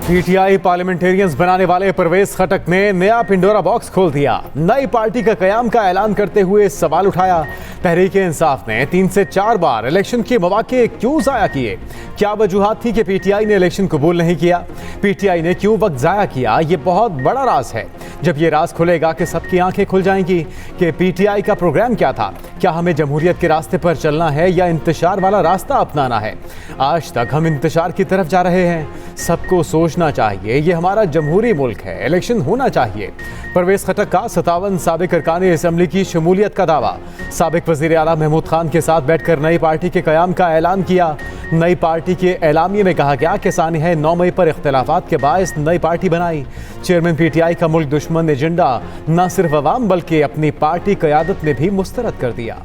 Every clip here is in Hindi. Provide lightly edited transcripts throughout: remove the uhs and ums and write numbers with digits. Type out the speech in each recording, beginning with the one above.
पीटीआई पार्लियामेंटेरियंस बनाने वाले परवेज खटक ने नया पिंडोरा बॉक्स खोल दिया। नई पार्टी का कयाम का ऐलान करते हुए सवाल उठाया, तहरीक इंसाफ ने 3 से 4 बार इलेक्शन के मौके क्यों जाया किए? क्या वजूहात थी कि पीटीआई ने इलेक्शन कबूल नहीं किया? पीटीआई ने क्यों वक्त जाया किया? ये बहुत बड़ा राज है। जब ये राज खुलेगा कि सबकी आंखें खुल जाएंगी कि पीटीआई का प्रोग्राम क्या था। क्या हमें जमहूरियत के रास्ते पर चलना है या इंतशार वाला रास्ता अपनाना है? आज तक हम इंतशार की तरफ जा रहे हैं। सबको सोचना चाहिए, ये हमारा जमहूरी मुल्क है, इलेक्शन होना चाहिए। परवेज खटक का 57 साबिक अरकान असम्बली की शमूलियत का दावा। साबिक वज़ीर आला महमूद खान के साथ बैठकर नई पार्टी के कयाम का ऐलान किया। नई पार्टी के ऐलामिये में कहा गया कि सानिह 9 मई पर इख्तिलाफात के बायस नई पार्टी बनाई। चेयरमैन पीटीआई का मुल्क दुश्मन एजेंडा न सिर्फ अवाम बल्कि अपनी पार्टी क़यादत ने भी मुस्तरद कर दिया।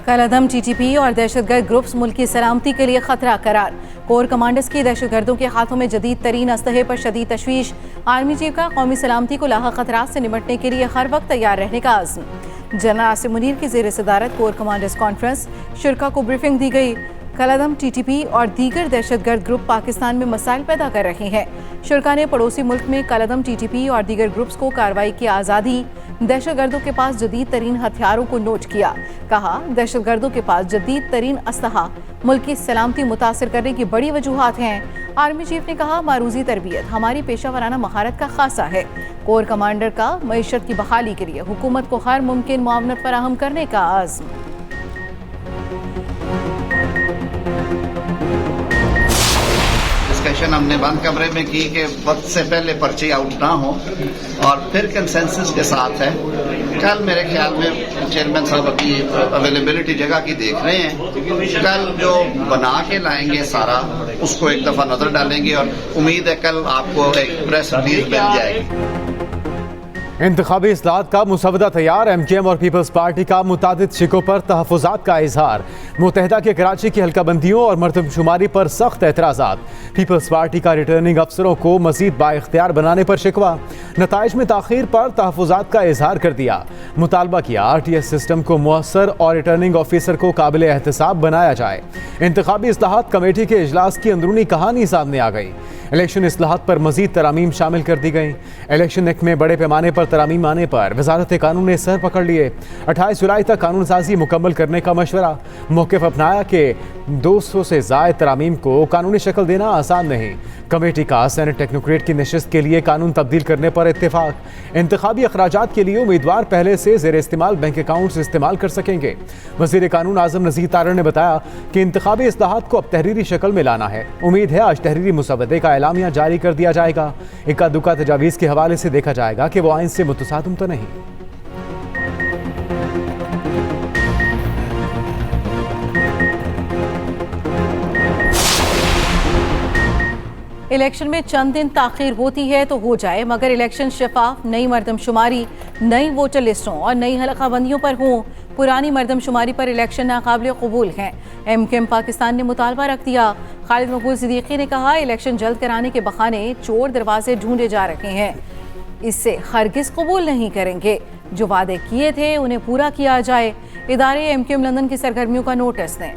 कलअदम टीटीपी और दहशतगर्द ग्रुप्स मुल्क की सलामती के लिए खतरा करार। कोर कमांडर्स की दहशतगर्दों के हाथों में जदीद तरीन असलहे पर शदीद तशवीश। आर्मी चीफ का कौमी सलामती को लाहा खतरात से निपटने के लिए हर वक्त तैयार रहने का आज़म। जनरल आसिम मुनीर की ज़ेर सदारत कोर कमांडर्स कॉन्फ्रेंस, शुरा को ब्रीफिंग दी गई। कलअदम टीटीपी और दीगर दहशतगर्द ग्रुप पाकिस्तान में मसाइल पैदा कर रहे हैं। शुरा ने पड़ोसी मुल्क में कलअदम टीटीपी और दीगर ग्रुप्स को कार्रवाई की आज़ादी, दहशतगर्दों के पास जदीद तरीन हथियारों को नोट किया। कहा, दहशतगर्दों के पास जदीद तरीन असलहा मुल्क की सलामती मुतासर करने की बड़ी वजूहात हैं। आर्मी चीफ ने कहा, मारूजी तरबियत हमारी पेशा वराना महारत का खासा है। कोर कमांडर का मईशत की बहाली के लिए हुकूमत को हर मुमकिन मुआवनत फराहम करने का आज़म। डिस्कशन हमने बंद कमरे में की कि वक्त से पहले पर्ची आउट ना हो और फिर कंसेंसस के साथ है। कल मेरे ख्याल में चेयरमैन साहब अभी अवेलेबिलिटी जगह की देख रहे हैं। कल जो बना के लाएंगे सारा उसको एक दफा नजर डालेंगे और उम्मीद है कल आपको एक प्रेस रिलीज मिल जाएगी। इंतखाबी इस्लाहात का मुसवदा तैयार। MKM और पीपल्स पार्टी का मुतादिद शिकों पर तहफ़्फ़ुज़ात का इजहार। मुत्तहिदा के कराची की हल्काबंदियों और मरदमशुमारी पर सख्त एतराज़ात। पीपल्स पार्टी का रिटर्निंग अफसरों को मज़ीद बाइख्तियार बनाने पर शिकवा। नताइज में ताख़ीर पर तहफ़्फ़ुज़ात का इजहार कर दिया। मुतालबा किया RTS सिस्टम को मुअस्सर और रिटर्निंग ऑफिसर को काबिल एहतसाब बनाया जाए। इंतखाबी इस्लाहात कमेटी के इजलास की अंदरूनी कहानी सामने आ गई। इलेक्शन इस्लाहात पर मज़ीद तरामीम शामिल कर दी गई। इलेक्शन एक्ट में बड़े पैमाने पर तरामीम आने पर वजारत कानून ने सर पकड़ लिए। 28 जुलाई तक कानून साजी मुकम्मल करने का मशवरा। मौक़िफ़ अपनाया कि 200 से ज़ायद तरामीम को कानूनी शक्ल देना आसान नहीं। कमेटी का सेनेट टेक्नोक्रेट की नशिस्त के लिए कानून तब्दील करने पर इत्तेफाक। इंतखाबी अखराजात के लिए उम्मीदवार पहले से ज़ेर इस्तेमाल बैंक अकाउंट्स इस्तेमाल कर सकेंगे। वज़ीर कानून आज़म नज़ीर तारड़ ने बताया कि इंतखाबी इस्लाहात को अब तहरीरी शक्ल में लाना है। उम्मीद है आज तहरीरी मुसवदे का एलामिया जारी कर दिया जाएगा। इक्का दुक्का तजावीज़ के हवाले से देखा जाएगा कि वो आइन से मुतसादम तो नहीं। इलेक्शन में चंद दिन ताखीर होती है तो हो जाए, मगर इलेक्शन शफाफ, नई मरदमशुमारी, नई वोटर लिस्टों और नई हलकाबंदियों पर हो। पुरानी मरदमशुमारी पर इलेक्शन नाकाबिल कबूल हैं। MKM पाकिस्तान ने मुतालबा रख दिया। खालिद मकबूल सिद्दीकी ने कहा, इलेक्शन जल्द कराने के बहाने चोर दरवाजे ढूंढे जा रहे हैं। इससे हरगिज कबूल नहीं करेंगे। जो वादे किए थे उन्हें पूरा किया जाए। इदारे MKM लंदन की सरगर्मियों का नोटिस दें।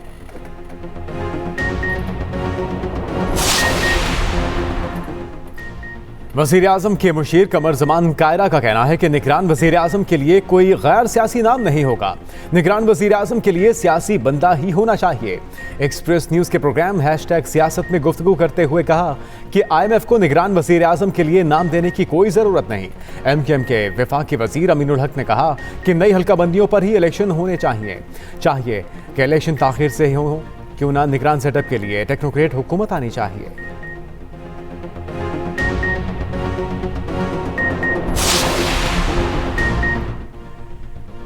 वज़ीर आज़म के मुशीर कमर ज़मान कायरा का कहना है कि निगरान वज़ीर आज़म के लिए कोई गैर सियासी नाम नहीं होगा। निगरान वज़ीर आज़म के लिए सियासी बंदा ही होना चाहिए। एक्सप्रेस न्यूज़ के प्रोग्राम #सियासत में गुफ्तगू करते हुए कहा कि IMF को निगरान वज़ीर आज़म के लिए नाम देने की कोई ज़रूरत नहीं। MKM के वफाकी वज़ीर अमीनुल हक ने कहा कि नई हल्काबंदियों पर ही इलेक्शन होने चाहिए कि इलेक्शन ताख़ीर से हो क्यों ना, निगरान सेटअप के लिए टेक्नोक्रेट हुकूमत आनी चाहिए।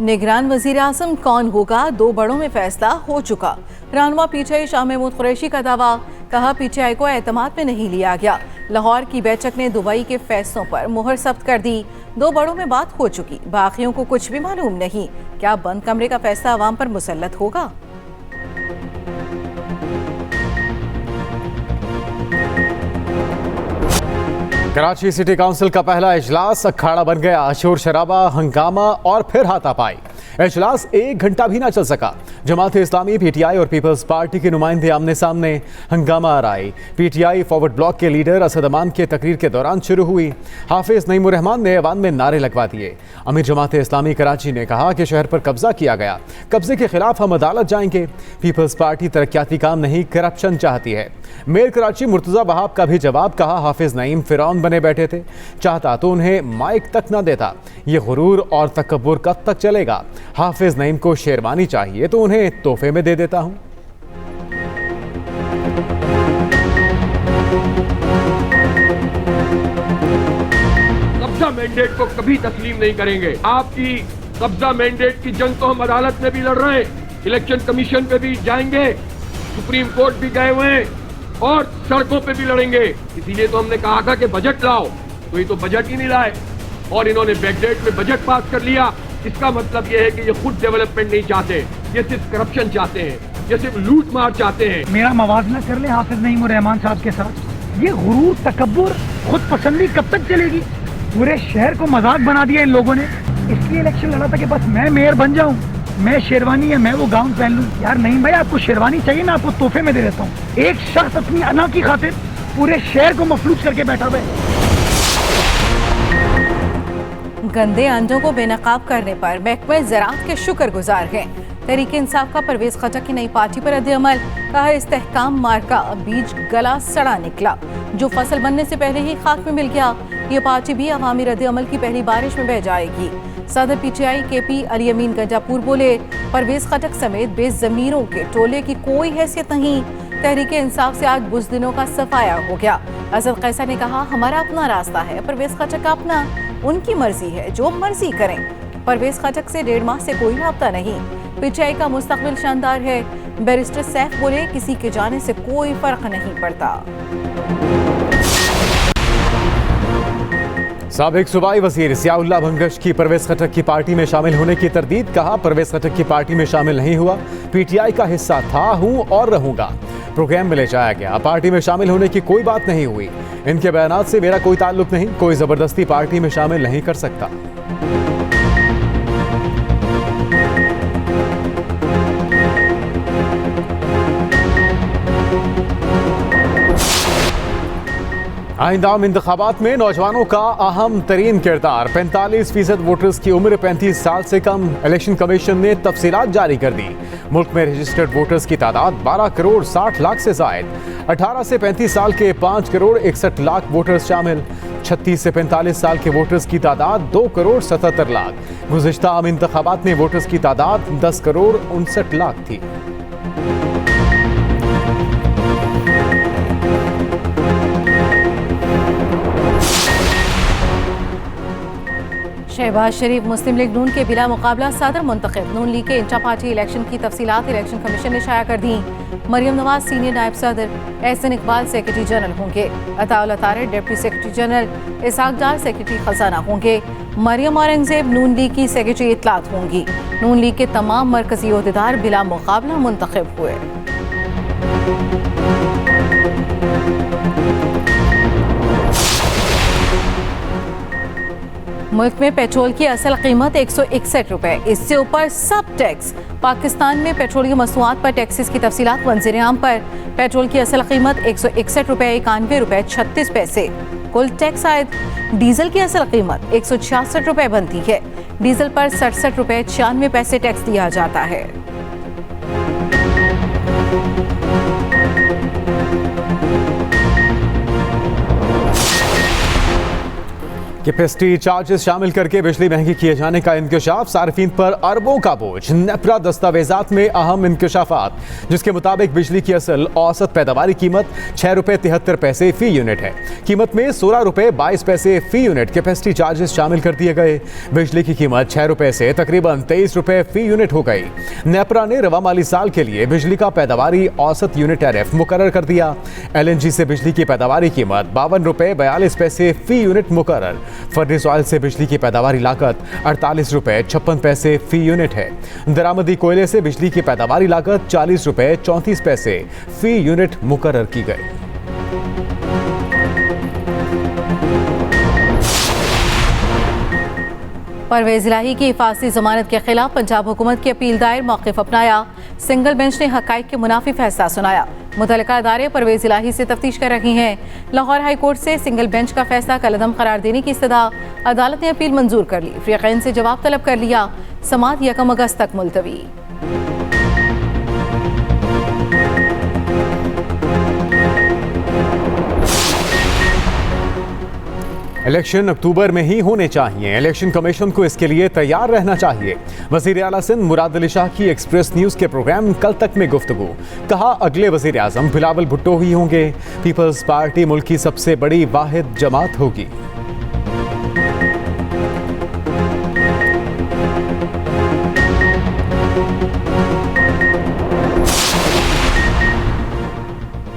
निगरान वज़ीर आज़म कौन होगा, 2 बड़ों में फैसला हो चुका। रहनुमा PTI शाह महमूद कुरैशी का दावा। कहा, PTI को एतमाद में नहीं लिया गया। लाहौर की बैठक ने दुबई के फैसलों पर मुहर सख्त कर दी। 2 बड़ों में बात हो चुकी, बाकियों को कुछ भी मालूम नहीं। क्या बंद कमरे का फैसला अवाम पर मुसल्लत होगा? कराची सिटी काउंसिल का पहला इजलास अखाड़ा बन गया। शोर शराबा, हंगामा और फिर हाथापाई। इजलास 1 घंटा भी ना चल सका। जमात इस्लामी, पीटीआई और पीपल्स पार्टी के नुमाइंदे आमने सामने, हंगामा आराई। पीटीआई फॉरवर्ड ब्लॉक के लीडर असद अमान के तकरीर के दौरान शुरू हुई। हाफिज नईमुर रहमान ने ऐवान में नारे लगवा दिए। अमीर जमात इस्लामी कराची ने कहा कि शहर पर कब्जा किया गया, कब्जे के खिलाफ हम अदालत जाएंगे। पीपल्स पार्टी तरक्याती काम नहीं, करप्शन चाहती है। मेयर कराची मुर्तजा वहाब का भी जवाब, कहा हाफिज नईम फिरौन बने बैठे थे, चाहता तो उन्हें माइक तक न देता। ये गुरूर और तकब्बुर कब तक चलेगा? हाफिज नईम को शेरवानी चाहिए तो उन्हें तोहफे में दे देता हूं। कब्जा मैंडेट को कभी तस्लीम नहीं करेंगे। आपकी कब्जा मैंडेट की जंग तो हम अदालत में भी लड़ रहे हैं, इलेक्शन कमीशन पे भी जाएंगे, सुप्रीम कोर्ट भी गए हुए हैं और सड़कों पे भी लड़ेंगे। इसीलिए तो हमने कहा था कि बजट लाओ, तो ये तो बजट ही नहीं लाए और इन्होंने बैकडेट में बजट पास कर लिया। इसका मतलब ये है कि ये खुद डेवलपमेंट नहीं चाहते, ये सिर्फ करप्शन चाहते हैं, ये सिर्फ लूट मार चाहते हैं। मेरा मवाजना कर ले हाफिज नईम और रहमान साहब के साथ। ये गुरूर, तकब्बुर, खुद पसंदी कब तक चलेगी? पूरे शहर को मजाक बना दिया इन लोगों ने। इसलिए इलेक्शन लड़ा था कि बस मैं मेयर बन जाऊं, मैं शेरवानी है, मैं वो गाउन पहन लूं। यार नहीं भाई, आपको शेरवानी चाहिए, मैं आपको तोहफे में दे देता हूँ। एक शख्स अपनी अना की खातिर पूरे शहर को मफलूज करके बैठा हुआ है। गंदे अंडों को बेनकाब करने पर महकमे ज़राअत के शुक्रगुजार हैं। तहरीक इंसाफ का परवेज खटक की नई पार्टी पर रद्द-ए-अमल, कहा इस्तेहकाम मार्का बीज गला सड़ा निकला, जो फसल बनने से पहले ही खाक में मिल गया। ये पार्टी भी अवामी रद्द-ए-अमल की पहली बारिश में बह जाएगी। सदर पीटीआई केपी अली अमीन गंजापुर बोले, परवेज खटक समेत बेज़मीरों के टोले की कोई हैसियत नहीं। तहरीक इंसाफ से आज बुज़दिलों का सफाया हो गया। असद कैसर ने कहा, हमारा अपना रास्ता है, परवेज खटक का अपना, उनकी मर्जी है, जो मर्जी करें। परवेज खटक से 1.5 माह से कोई राब्ता नहीं। पीटीआई का मुस्तकबिल शानदार है। बैरिस्टर सैफ बोले, किसी के जाने से कोई फर्क नहीं पड़ता। साबिक सूबाई वजीर ज़ियाउल्लाह भंगश की परवेज खटक की पार्टी में शामिल होने की तरदीद, कहा परवेज खटक की पार्टी में शामिल नहीं हुआ, पीटीआई का हिस्सा था, हूं और रहूंगा। प्रोग्राम में ले जाया गया, पार्टी में शामिल होने की कोई बात नहीं हुई। इनके बयानात से मेरा कोई ताल्लुक नहीं, कोई जबरदस्ती पार्टी में शामिल नहीं कर सकता। आइंदा इंतखाबात में नौजवानों का अहम तरीन किरदार। 45% वोटर्स की उम्र 35 साल से कम। इलेक्शन कमीशन ने तफसीलात जारी कर दी। मुल्क में रजिस्टर्ड वोटर्स की तादाद 12 करोड़ 60 लाख से जायद। 18 से 35 साल के 5 करोड़ 61 लाख वोटर्स शामिल। 36 से 45 साल के वोटर्स की तादाद 2 करोड़ 77 लाख। गुज़िश्ता आम इंतखाबात में वोटर्स की तादाद 10 करोड़ 59 लाख थी। शहबाज शरीफ मुस्लिम लीग नून के बिला मुकाबला सदर मुंतखब। नून लीग के इंटर पार्टी इलेक्शन की तफसीलात इलेक्शन कमीशन ने शाया कर दी। मरियम नवाज सीनियर नायब सदर, एहसन इकबाल सेक्रेटरी जनरल होंगे, Ataullah Tariq deputy secretary general, Ishaq Dar secretary खजाना होंगे। मरियम औरंगजेब नून लीग की सेक्रेटरी इत्तलात होंगी। नून लीग के तमाम मरकजी ओहदेदार बिला मुकाबला मुंतखब हुए। मुल्क में पेट्रोल की असल कीमत 161 रुपए, इससे ऊपर सब टैक्स। पाकिस्तान में पेट्रोलियम मसनूआत पर टैक्सेस की तफसीलात वज़ीर-ए-आम पर। पेट्रोल की असल कीमत 161 रुपए 91 रुपए 36 पैसे। कुल टैक्स आयद। डीजल की असल कीमत 166 रुपए बनती है। डीजल पर 67 रुपए 96 पैसे टैक्स दिया जाता है। कैपेसिटी चार्जेस शामिल करके बिजली महंगी किए जाने का इंकशाफ, सार्फिन पर अरबों का बोझ। नेपरा दस्तावेजात में अहम इंकशाफात, जिसके मुताबिक बिजली की असल औसत पैदावारी कीमत 6 रुपए 73 पैसे फी यूनिट है। कीमत में 16 रुपए 22 पैसे फी यूनिट कैपेसिटी चार्जेस शामिल कर दिए गए। बिजली की कीमत 6 रुपए से तकरीबन 23 रुपए फी यूनिट हो गई। नेपरा ने रवा माली साल के लिए बिजली का पैदावारी औसत यूनिट टैरिफ मुकर्रर कर दिया। LNG से बिजली की पैदावारी कीमत 52 रुपए 42 पैसे फी यूनिट मुकर्रर। फर्नेस ऑयल से बिजली की पैदावारी लागत 48 रुपए 56 पैसे फी यूनिट है। दरामदी कोयले से बिजली की पैदावारी लागत 40 रुपए 34 पैसे फी यूनिट मुकर्रर की गई। परवेज इलाही की हिफाजती जमानत के खिलाफ पंजाब हुकूमत की अपील दायर, मौक़िफ़ अपनाया। सिंगल बेंच ने हक़ाइक़ के मुनाफी फैसला सुनाया। मुतल्लिका अदारे परवेज इलाही से तफ्तीश कर रही हैं। लाहौर हाई कोर्ट से सिंगल बेंच का फैसला कलअदम करार देने की इस्तदा अदालत ने अपील मंजूर कर ली। फ़रीक़ैन से जवाब तलब कर लिया। समाअत 1 अगस्त तक मुलतवी। इलेक्शन अक्टूबर में ही होने चाहिए। इलेक्शन कमीशन को इसके लिए तैयार रहना चाहिए। वज़ीर आला सिंध मुराद अली शाह की एक्सप्रेस न्यूज़ के प्रोग्राम कल तक में गुफ्तगू। कहा अगले वज़ीर आज़म बिलावल भुट्टो ही होंगे। पीपल्स पार्टी मुल्क की सबसे बड़ी वाहिद जमात होगी।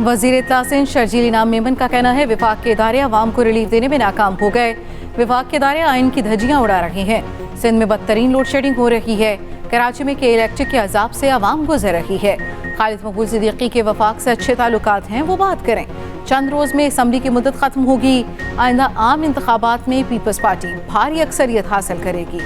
वज़ीर इत्तला सिंध शर्जील इनाम मेमन का कहना है विफाक के इदारे अवाम को रिलीफ देने में नाकाम हो गए। विफाक के इदारे आइन की धज्जियां उड़ा रहे हैं। सिंध में बदतरीन लोड शेडिंग हो रही है। कराची में के इलेक्ट्रिक के अजाब से अवाम गुजर रही है। खालिद मकबूल सिद्दीकी के वफाक से अच्छे ताल्लुकात हैं, वो बात करें। चंद रोज़ में असम्बली की मुद्दत ख़त्म होगी। आइंदा आम इंतखाबात में पीपल्स पार्टी भारी अक्सरियत हासिल करेगी।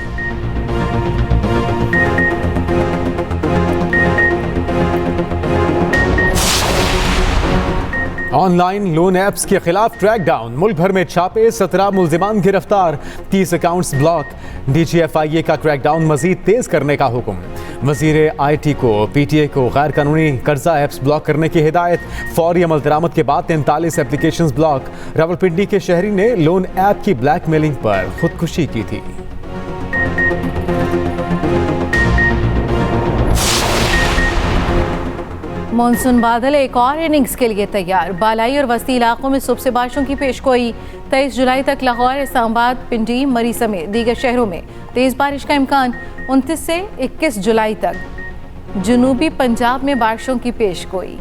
ऑनलाइन लोन ऐप्स के खिलाफ ट्रैक डाउन। मुल्क भर में छापे, 17 मुल्जिमान गिरफ्तार, 30 अकाउंट्स ब्लॉक। DGFIA का क्रैकडाउन मजीद तेज करने का हुक्म। वजीर IT को PTA को गैर कानूनी कर्जा ऐप्स ब्लॉक करने की हिदायत। फौरी अमल दरामद के बाद 43 एप्लीकेशंस ब्लॉक। रावलपिंडी के शहरी ने लोन ऐप की ब्लैकमेलिंग पर खुदकुशी की थी। मानसून बादल एक और इनिंग्स के लिए तैयार। बालाई और वस्ती इलाकों में सुबह से बारिशों की पेशगोई। 23 जुलाई तक लाहौर, इस्लामाबाद, पिंडी, मरी समेत दीगर शहरों में तेज़ बारिश का इम्कान। 29 से 21 जुलाई तक जनूबी पंजाब में बारिशों की पेशगोई।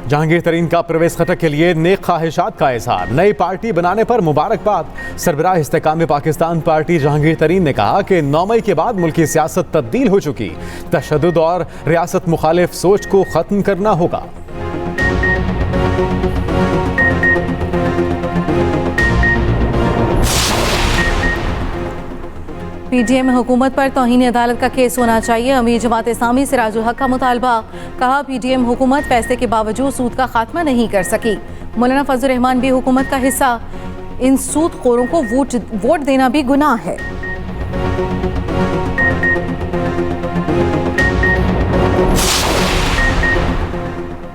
जहांगीर तरीन का परवेज खटक के लिए नेक ख्वाहिशात का इजहार। नई पार्टी बनाने पर मुबारकबाद। सरबराह इस्तेकाम पाकिस्तान पार्टी जहांगीर तरीन ने कहा कि 9 मई के बाद मुल्की सियासत तब्दील हो चुकी। तशद्दुद और रियासत मुखालिफ सोच को ख़त्म करना होगा। PTM में हुकूमत पर तौहीन अदालत का केस होना चाहिए। अमीर जमात इस्लामी सिराजुल हक का मुतालबा। कहा PTM हुकूमत फैसले के बावजूद सूद का खात्मा नहीं कर सकी। मौलाना फजल रहमान भी हुकूमत का हिस्सा। इन सूद खोरों को वोट देना भी गुनाह है।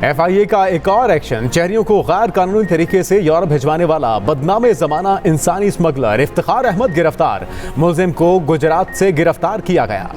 FIA का एक और एक्शन। शहरियों को गैर कानूनी तरीके से यूरोप भिजवाने वाला बदनामे ज़माना इंसानी स्मगलर इफ्तिखार अहमद गिरफ्तार। मुलजिम को गुजरात से गिरफ्तार किया गया।